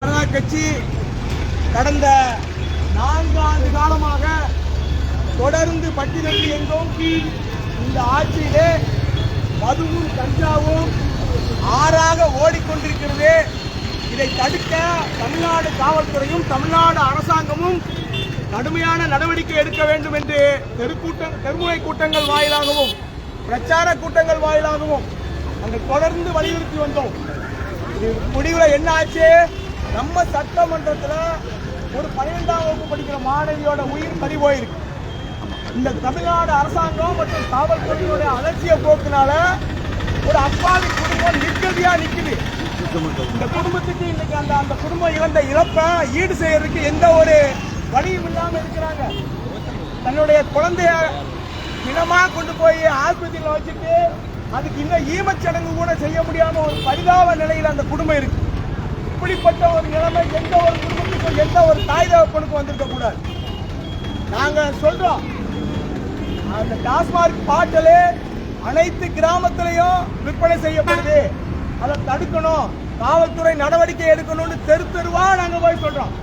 கட்சி கடந்த 4 ஆண்டு காலமாக தொடர்ந்து பட்டியலில் எங்கும் இந்த ஆட்சியிலே மதுவும் கஞ்சாவும் ஆறாக ஓடிக்கொண்டிருக்கிறது. இதை தடுக்க தமிழ்நாடு காவல்துறையும் தமிழ்நாடு அரசாங்கமும் கடுமையான நடவடிக்கை எடுக்க வேண்டும் என்று தெருமுனை கூட்டங்கள் வாயிலாகவும் பிரச்சார கூட்டங்கள் வாயிலாகவும் நாங்கள் தொடர்ந்து வலியுறுத்தி வந்தோம். முடிவில் என்ன ஆச்சு? நம்ம சட்டமன்றத்தில் ஒரு 12ஆம் வகுப்பு படிக்கிற மாணவியோட உயிர் பறி போயிருக்கு. இந்த தமிழ்நாடு அரசாங்கம் மற்றும் காவல்துறையோட அலட்சிய போக்குனால ஒரு அப்பாவி குடும்பம் நிற்கதியா நிற்குது. இந்த குடும்பத்துக்கு இன்னைக்கு அந்த குடும்பம் இழந்த இழப்பை ஈடு செய்யறதுக்கு எந்த ஒரு வழியும் இல்லாம இருக்கிறாங்க. தன்னுடைய குழந்தைய தினமா கொண்டு போய் ஆஸ்பத்திரியில் வச்சுட்டு அதுக்கு இன்னும் ஈமச்சடங்கு கூட செய்ய முடியாம ஒரு பரிதாப நிலையில் அந்த குடும்பம் இருக்கு. இப்படிப்பட்ட ஒரு நிலைமை எந்த ஒரு குடும்பத்துக்கும் எந்த ஒரு தாய் தகப்பனுக்கும் வந்திருக்க கூடாது. நாங்க சொல்றோம், அந்த டாஸ்மார்க் பாட்டில் அனைத்து கிராமத்திலையும் விற்பனை செய்யப்படுது. அதை தடுக்கணும், காவல்துறை நடவடிக்கை எடுக்கணும்னு தெருவா நாங்க போய் சொல்றோம்.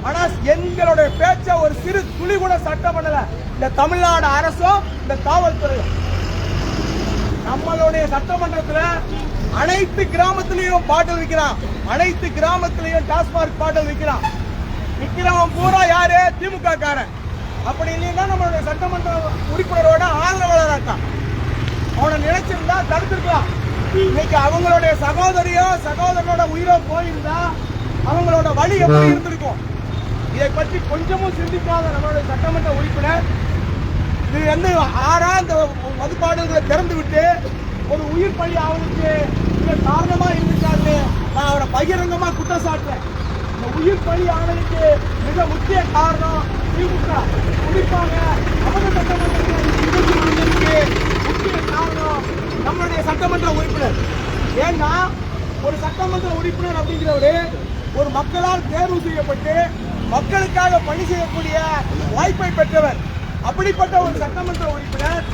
ஆனா எங்களுடைய பேச்ச ஒரு சிறு துளி கூட சட்டம் பண்ணல இந்த தமிழ்நாடு அரசும் இந்த காவல்துறையும். நம்மளுடைய சட்டமன்றத்தில் அனைத்து கிராமத்திலையும் பாட்டில் விற்கிறான், அனைத்து கிராமத்திலையும் டாஸ்மார்க் பாட்டில் விற்கிறான். விற்கிறவன் பூரா யாரு? திமுக காரன். அப்படி இல்லைன்னா நம்மளுடைய சட்டமன்ற உறுப்பினரோட ஆதரவாளராக இருக்கான். அவனை நினைச்சிருந்தா தடுத்திருக்கலாம். இன்னைக்கு அவங்களுடைய சகோதரனோட உயிரோ போயிருந்தா அவங்களோட வழி எப்படி இருந்திருக்கும்? இதை பற்றி கொஞ்சமும் சிந்திக்காத நம்மளுடைய சட்டமன்ற உறுப்பினர் இது வந்து இந்த மதுப்பாடுகளை திறந்து விட்டு ஒரு உயிர் பலி அவனுக்கு காரணமா இருந்திருக்காரு. நான் அவரை பகிரங்கமா குற்றம் சாட்டுறேன். இந்த உயிர் பலி ஆனதுக்கு மிக முக்கிய காரணம் திமுக. குறிப்பாக அவங்க சட்டமன்றத்துக்கு முக்கிய காரணம் நம்மளுடைய சட்டமன்ற உறுப்பினர். ஏன்னா ஒரு சட்டமன்ற உறுப்பினர் அப்படிங்கிறவரு ஒரு மக்களால் தேர்வு செய்யப்பட்டு மக்களுக்காக பணி செய்யக்கூடிய வாய்ப்பை பெற்றவர். அப்படிப்பட்ட ஒரு சட்டமன்ற உறுப்பினர்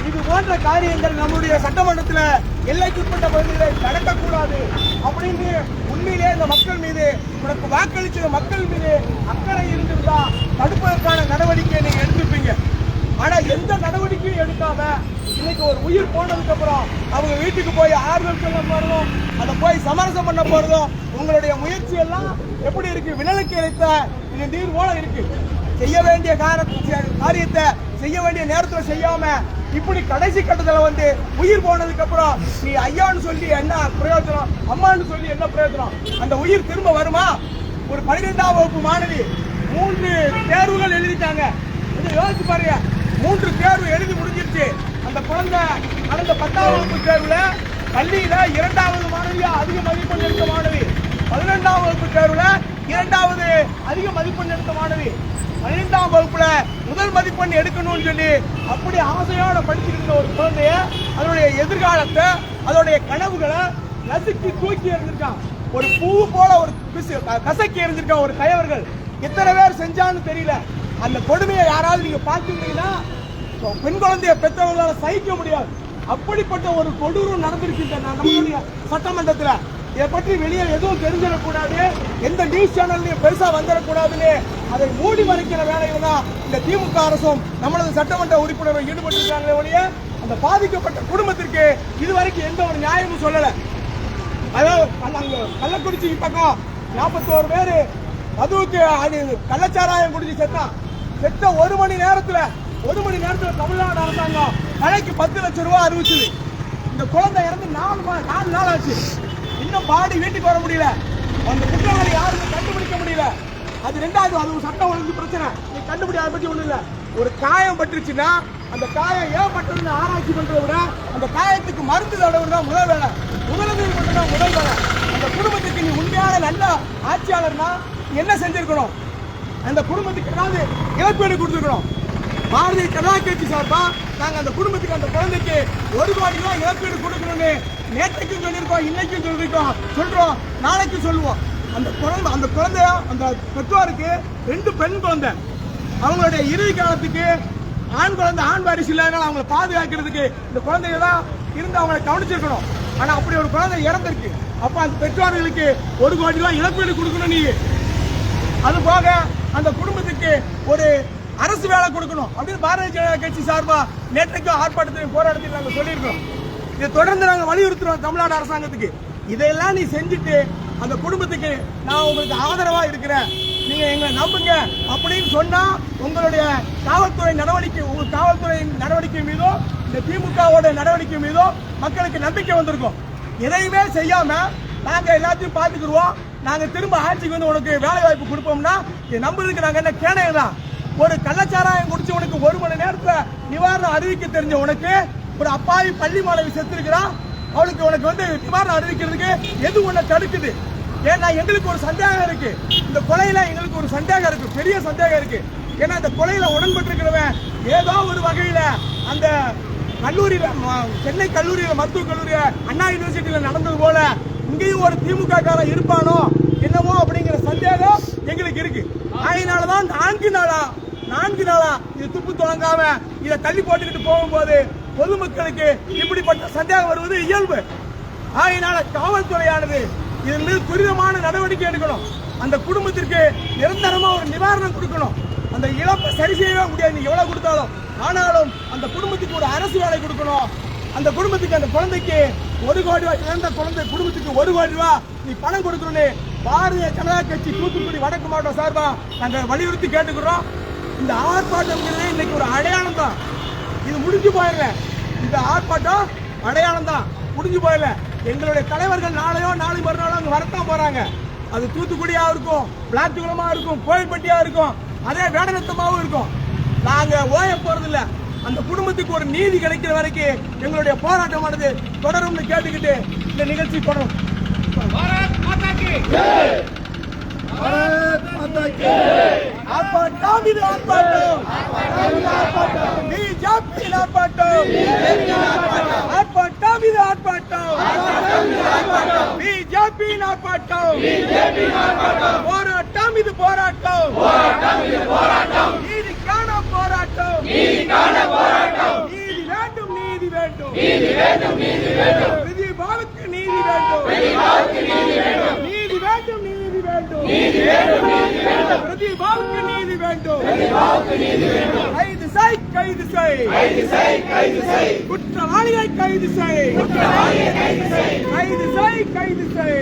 இது போன்ற காரியங்கள் நம்முடைய சட்டமன்றத்தில் எல்லைக்குட்பட்ட பகுதிகளில் நடக்கக்கூடாது அப்படின்னு உண்மையிலே இந்த மக்கள் மீது, உனக்கு வாக்களிச்ச மக்கள் மீது அக்கறை இருந்திருந்தா தடுப்பதற்கான நடவடிக்கையை நீங்க எடுத்துப்பீங்க. ஆனா எந்த நடவடிக்கையும் எடுக்காம இன்னைக்கு ஒரு உயிர் போனதுக்கு அப்புறம் அவங்க வீட்டுக்கு போய் ஆறுதல் சொல்ல போறதும் அதை போய் சமரசம் பண்ண போறதும் உங்களுடைய முயற்சி எல்லாம் எப்படி இருக்கு? வினலுக்கு இழைத்த நீர் போல இருக்கு. செய்ய வேண்டிய காரியத்தை செய்ய வேண்டிய நேரத்தில் செய்யாம இப்படி கடைசி கட்டத்தில் வந்து உயிர் போனதுக்கு அப்புறம் நீ ஐயான்னு சொல்லி என்ன பிரயோஜனம், அம்மான்னு சொல்லி என்ன பிரயோஜனம்? அந்த உயிர் திரும்ப வருமா? ஒரு 12ஆம் வகுப்பு மாணவி 3 தேர்வுகள் எழுதிட்டாங்க. யோசிச்சு பாருங்க, 3 தேர்வு எழுதி முடிஞ்சிருச்சு. அந்த குழந்தை கடந்த 10ஆம் வகுப்பு தேர்வுல பள்ளியில 2வது மாணவியா அதிக மதிப்பெண் எடுத்த மாணவி, 12ஆம் வகுப்பு தேர்வுல 2வது அதிக மதிப்பெண் எடுத்த மாணவி, 12ஆம் வகுப்புல முதல் மதிப்பெண் எடுக்கணும்னு சொல்லி அப்படி ஆசையோட படிச்சிருந்த ஒரு குழந்தைய அதனுடைய எதிர்காலத்தை அதோடைய கனவுகளை நசுக்கி தூக்கி எறிஞ்சிருக்கான். ஒரு பூ போல ஒரு கசக்கி எறிஞ்சிருக்கான் ஒரு கயவர்கள். எத்தனை பேர் செஞ்சான்னு தெரியல. அந்த கொடுமையை யாராவது நீங்க பார்த்துட்டீங்கன்னா பெண் குழந்தைய பெற்றவங்களால சகிக்க முடியாது. அப்படிப்பட்ட ஒரு கொடூரம் நடந்திருக்கின்ற நம்மளுடைய சட்டமன்றத்தில். இதை பற்றி வெளியே எதுவும் தெரிஞ்சிடக்கூடாது, எந்த நியூஸ் சேனல்லையும் பெருசா வந்துடக்கூடாதுன்னு அதை மூடி மறைக்கிற வேலையில தான் இந்த திமுக அரசும் நம்மளது சட்டமன்ற உறுப்பினரும் ஈடுபட்டிருக்காங்களே ஒழிய அந்த பாதிக்கப்பட்ட குடும்பத்திற்கு இதுவரைக்கும் எந்த ஒரு நியாயமும் சொல்லல. அதாவது கள்ளக்குறிச்சி பக்கம் 41 பேரு மதுவுக்கு கள்ளச்சாராயம் குடிச்சு செத்த 1 மணி நேரத்துல தமிழ்நாடு அரசாங்கம் தலைக்கு 10 லட்சம் ரூபாய் அறிவிச்சது. இந்த குழந்தை இறந்து 4 நாள் ஆச்சு. இன்னும் பாடி வீட்டுக்கு வர முடியல. அந்த குற்றவாளி யாருமே கண்டுபிடிக்க முடியல. அது 2வது, அது ஒரு சட்டம் ஒழுங்கு பிரச்சனை. நீ கண்டுபிடி, அதை பத்தி ஒண்ணு இல்ல. ஒரு காயம் பட்டுருச்சுன்னா அந்த காயம் ஏன் பட்டுன்னு ஆராய்ச்சி பண்றதை விட அந்த காயத்துக்கு மருந்து தடவை தான் முதல் வேலை. முதலுதவி மட்டும்தான் முதல் வேலை. அந்த குடும்பத்துக்கு நீ உண்மையான நல்ல ஆட்சியாளர்னா என்ன செஞ்சிருக்கணும்? அந்த குடும்பத்துக்கு ஏதாவது இழப்பீடு கொடுத்துருக்கணும். பாரதிய ஜனதா கட்சி சார்பா நாங்க அந்த குடும்பத்துக்கு, அந்த குழந்தைக்கு 1 கோடி ரூபாய் இழப்பீடு கொடுக்கணும்னு நேற்றைக்கும் சொல்லியிருக்கோம், இன்னைக்கும் சொல்றோம், நாளைக்கும் சொல்லுவோம். அந்த குழந்தைய அந்த பெற்றோருக்கு 2 பெண் குழந்தை, அவங்களுடைய இறுதி காலத்துக்கு ஆண் குழந்தை ஆண் வாரிசு இல்லாதனால அவங்களை பாதுகாக்கிறதுக்கு இந்த குழந்தைங்க தான் இருந்து அவங்களை கவனிச்சிருக்கணும். ஆனா அப்படி ஒரு குழந்தை இறந்திருக்கு. அப்ப அந்த பெற்றோர்களுக்கு 1 கோடி ரூபாய் இழப்பீடு கொடுக்கணும். நீ அது போக அந்த குடும்பத்துக்கு ஒரு அரசு வேலை கொடுக்கணும் அப்படின்னு பாரதிய ஜனதா கட்சி சார்பா நேற்றைக்கும் ஆர்ப்பாட்டத்தின் போராட்டத்தில் நாங்கள் சொல்லியிருக்கோம். இதை தொடர்ந்து நாங்கள் வலியுறுத்துறோம் தமிழ்நாடு அரசாங்கத்துக்கு. இதையெல்லாம் நீ செஞ்சுட்டு அந்த குடும்பத்துக்கு நான் உங்களுக்கு ஆதரவா இருக்கிறேன், நீங்க எங்களை நம்புங்க அப்படின்னு சொன்னா உங்களுடைய காவல்துறை நடவடிக்கை, உங்க காவல்துறை நடவடிக்கை மீதோ இந்த திமுகவோட நடவடிக்கை மீதோ மக்களுக்கு நம்பிக்கை வந்திருக்கும். எதையுமே செய்யாம நாங்க எல்லாத்தையும் பாத்துக்கிடுவோம், நாங்க திரும்ப ஆட்சிக்கு வந்து உனக்கு வேலை வாய்ப்பு கொடுப்போம்னா நம்புறதுக்கு நாங்க என்ன கேனையா? ஒரு கள்ளச்சாராயம் குடிச்சு உனக்கு 1 மணி நேரத்துல நிவாரணம் அறிவிக்க தெரிஞ்ச உனக்கு ஒரு அப்பாவி பள்ளி மாணவி செத்துருக்கிறான், அவளுக்கு உனக்கு வந்து நிவாரணம் அறிவிக்கிறதுக்கு எது உன்னை தடுக்குது? ஏன்னா எங்களுக்கு ஒரு சந்தேகம் இருக்கு, இந்த கொலையில எங்களுக்கு ஒரு சந்தேகம் இருக்கு, பெரிய சந்தேகம் இருக்கு. ஏன்னா இந்த கொலையில உடன்பட்டு இருக்கிறவன் ஏதோ ஒரு வகையில அந்த கல்லூரியில, சென்னை கல்லூரியில, மருத்துவக் கல்லூரியில, அண்ணா யூனிவர்சிட்டியில நடந்தது போல இங்கேயும் ஒரு திமுக காரன் இருப்பானோ என்னமோ அப்படிங்கிற சந்தேகம் எங்களுக்கு இருக்கு. அதனாலதான் 4 நாளா இது துப்பு தொடங்காம இதை தள்ளி போட்டுக்கிட்டு போகும்போது பொதுமக்களுக்கு இப்படிப்பட்ட சந்தேகம் வருவது இயல்பு. அதனால காவல்துறையானது இதன் மீது துரிதமான நடவடிக்கை எடுக்கணும். அந்த குடும்பத்திற்கு நிரந்தரமா ஒரு நிவாரணம் கொடுக்கணும். அந்த இழப்பை சரி செய்யவே முடியாது நீ எவ்வளவு கொடுத்தாலும். ஆனாலும் அந்த குடும்பத்துக்கு ஒரு அரசு வேலை கொடுக்கணும். அந்த குடும்பத்துக்கு, அந்த குழந்தைக்கு 1 கோடி ரூபாய், இழந்த குழந்தை குடும்பத்துக்கு 1 கோடி ரூபாய் நீ பணம் கொடுக்கணும்னு பாரதிய ஜனதா கட்சி தூத்துக்குடி வடக்கு மாவட்டம் சார்பா நாங்கள் வலியுறுத்தி கேட்டுக்கிறோம். இந்த ஆர்ப்பாட்டம் இன்னைக்கு ஒரு அடையாளம் தான். இது முடிஞ்சு போயிடல. இந்த ஆர்ப்பாட்டம் அடையாளம் தான், முடிஞ்சு போயிடல. எங்களுடைய தலைவர்கள் நாளையோ நாளை மறுநாளோ அங்க வரத்தான் போறாங்க. அது தூத்துக்குடியா இருக்கும், பிளாட்டுகுளமா இருக்கும், கோயில்பட்டியா இருக்கும், அதே வேடநத்தமாவும் இருக்கும். நாங்க ஓய போறதில்ல. அந்த குடும்பத்துக்கு ஒரு நீதி கிடைக்கிற வரைக்கும் எங்களுடைய போராட்டமானது தொடரும்னு கேட்டுக்கிட்டு இந்த நிகழ்ச்சி தொடரும். ஆர்ப்பாட்டம் இது ஆர்ப்பாட்டம், பிஜேபி ஆர்ப்பாட்டம், ஆர்ப்பாட்டம் இது ஆர்ப்பாட்டம், பிஜேபி ஆர்ப்பாட்டம், போராட்டம் இது போராட்டம், நீதிக்கான போராட்டம், நீதி வேண்டும், நீதி வேண்டும், பிரதிபாவுக்கு நீதி வேண்டும், நீதி வேண்டும், நீதி வேண்டும், பிரதிபாவுக்கு நீதி வேண்டும், கைது செய், கைது செய், குற்றவாளிகளை கைது செய், கைது செய், கைது செய்,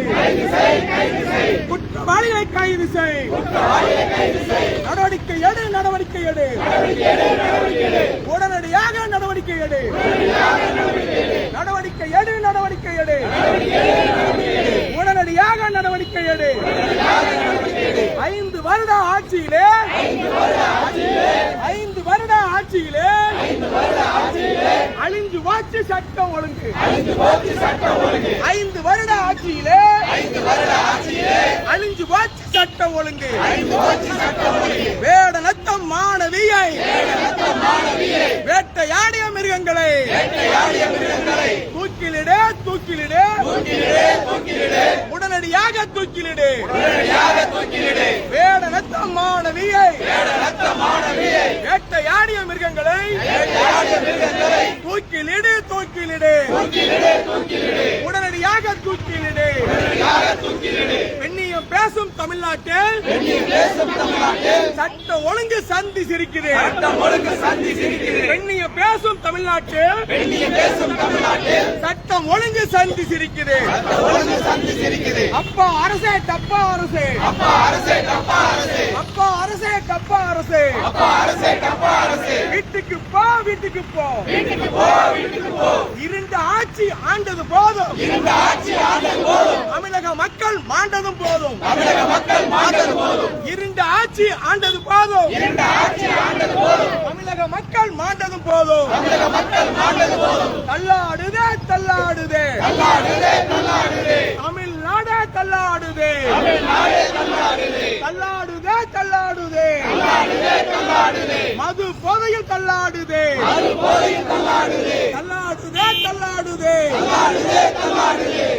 குற்றவாளிகளை கைது செய், நடவடிக்கை எடு, நடவடிக்கை எடு, உடனடியாக நடவடிக்கை எடு, நடவடிக்கை எடு, நடவடிக்கை எடு, உடனடியாக நடவடிக்கை எடு. 5 வருட ஆட்சியிலே 5 வருட ஆட்சியிலே அழிஞ்சு போச்சு சட்டம் ஒழுங்கு. 5 வருட ஆட்சியிலே அழிஞ்சு போச்சு சட்டம் ஒழுங்கு. வேடநத்தம் மாணவியை வேட்டையாடிய மிருகங்களை தூக்கிலிடு, தூக்கிலிடு, உடனடியாக தூக்கிலிடு. வேடநத்தம் மாணவியை வேட்டையாடிய மிருகங்களை தூக்கிலிடு, தூக்கிலிடு, உடனடியாக தூக்கிலிடு. பெண்ணியம் பேசும் தமிழ்நாட்டில் சட்ட ஒழுங்கு சந்தி சிரிக்குது. பெண்ணியம் பேசும் தமிழ்நாட்டில் சட்டம் ஒழுங்கு சந்தி சிரிக்குது. அப்பா அரசே தப்பா அரசே, அப்பா அரசே தப்பா அரசே, வீட்டுக்கு போ, வீட்டுக்கு போ, இருண்ட ஆட்சி ஆண்டது போதும், தமிழக மக்கள் மாண்டதும் போதும், இருண்ட ஆட்சி ஆண்டது போதும், தமிழக மக்கள் மாண்டதும் போதும், தள்ளாடுதே, தள்ளாடுதே, தமிழ்நாடே தள்ளாடுதே, தள்ளாடுதே, தள்ளாடுதே, மது போதையில் தள்ளாடுதே, தள்ளாடுதே, தள்ளாடுதே,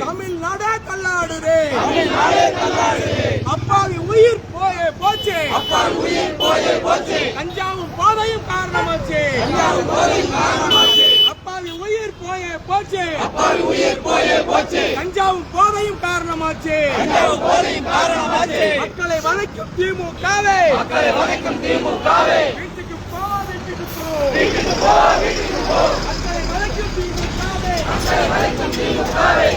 தமிழ்நாடே தள்ளாடுதே, அப்பாவி உயிர் போச்சே, கஞ்சாவும் போதையும் காரணமாச்சு, அப்பாவி உயிர் போயே போச்சு, கஞ்சாவும் போதையும் காரணமாச்சு, மக்களை வதைக்கும் திமுகவே, வீட்டுக்கு போ, வீட்டுக்கு போ, மக்களை வதைக்கும் திமுகவே,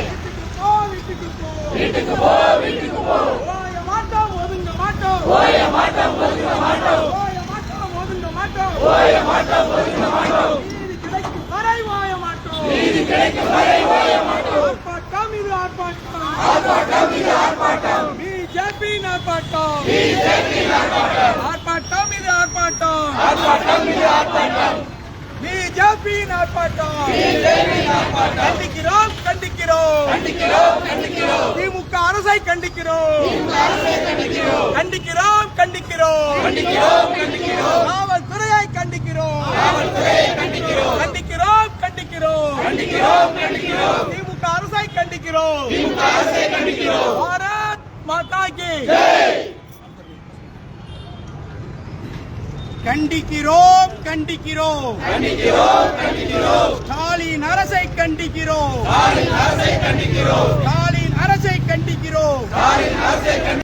வீட்டுக்கு போ, வீட்டுக்கு போ, ஓய மாட்டோம், ஒதுங்க மாட்டோம், ஓய மாட்டோம், ஒதுங்க மாட்டோம், நீதி கிடைக்கும் வரை ஓய மாட்டோம், நீதி கிடைக்கும் வரை ஓய மாட்டோம், ஆர்ப்பாட்டம் இது ஆர்ப்பாட்டம், ஆர்ப்பாட்டம் இது ஆர்ப்பாட்டம், பிஜேபி ஆர்ப்பாட்டம், பிஜேபி ஆர்ப்பாட்டம், ஆர்ப்பாட்டம் இது ஆர்ப்பாட்டம், ஆர்ப்பாட்டம் இது ஆர்ப்பாட்டம், பிஜேபி ஆர்ப்பாட்டம், பிஜேபி ஆர்ப்பாட்டம், கண்டிக்கிறோம் கண்டிக்கிறோம் கண்டிக்கிறோம் கண்டிக்கிறோம், திமுக அரசை கண்டிக்கிறோம், திமுக அரசை கண்டிக்கிறோம், கண்டிக்கிறோம் கண்டிக்கிறோம் கண்டிக்கிறோம் கண்டிக்கிறோம், காவல்துறையை கண்டிக்கிறோம், காவல்துறையை கண்டிக்கிறோம், கண்டிக்கிறோம் கண்டிக்கிறோம் கண்டிக்கிறோம் கண்டிக்கிறோம், திமுக அரசை கண்டிக்கிறோம், திமுக அரசை கண்டிக்கிறோம், பாரத் மாதா கி ஜெய், கண்டிக்கிறோம் கண்டிக்கிறோம் கண்டிக்கிறோம் கண்டிக்கிறோம், ஸ்டாலின் அரசை கண்டிக்கிறோம், ஸ்டாலின் அரசை